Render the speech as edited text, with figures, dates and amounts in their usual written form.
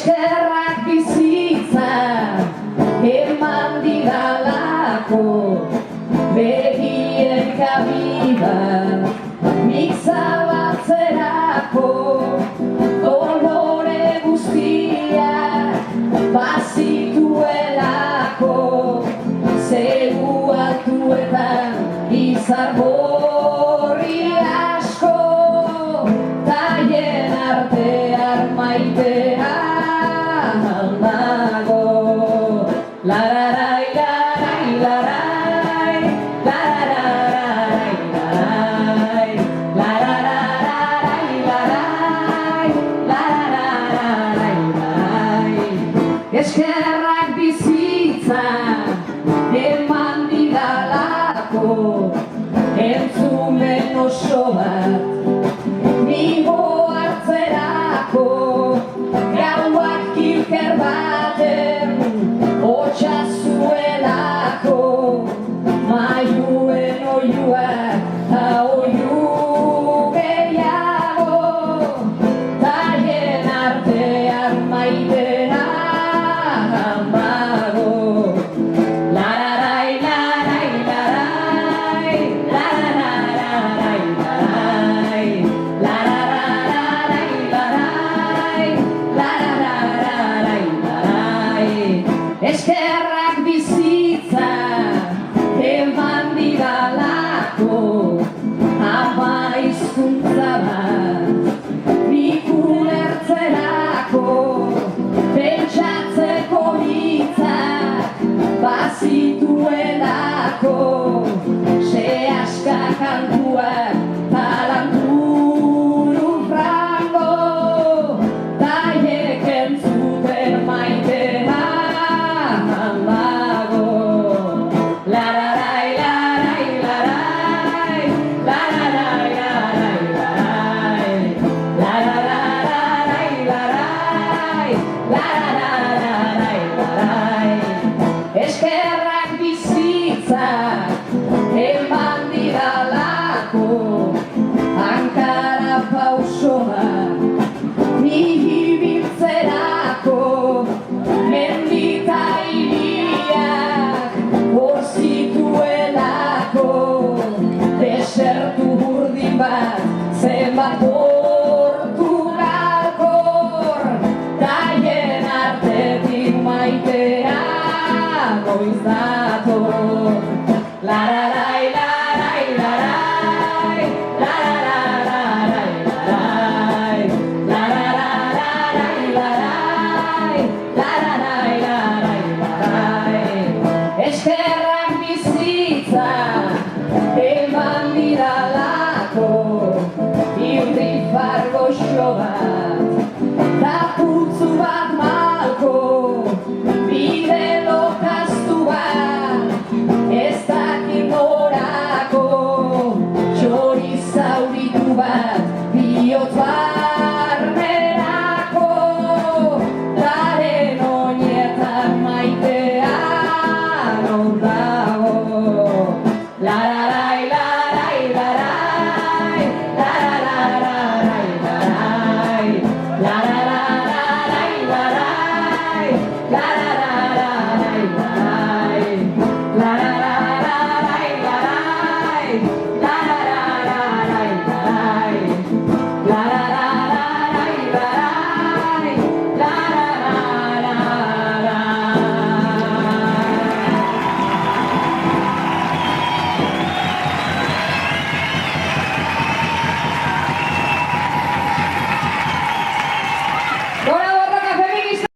Eskerrak bizitza eman didalako, begien kabida nik zabaltzerako, dolore guztiak bazituelako, zegu altuetan izar borri asko, taien artean maitea nago. Lararai, larai, larai, larararai, larararai, larararai, larararai. Eskerrak bizitza eman didalako, entzumen oso bat nigo hartzerako, gauak kilker baten hotxa zuelako, maiuen oiuak ta oiu gehiago, taien artean maitea amago. Lararai, larai, larai, larararai, larai, larararai, larai, larararai, larai. Eskerrak bizitza eman didalako, ama hizkuntza bat nik ulertzerako, pentsatzeko hitzak bazituelako, sehaska kantuak talanturu frango, taiek entzuten maitea nago. Lararai, larai, larai, lararai, larai, larai, larararai, larai, larararai, larai. Eskerrak bizitza eman didalako, hankara pauso bat nik ibiltzerako, mendita hiriak hor zituelako, desertu burdin bat zenbat portugalkor, taien artetik maitea goiz da.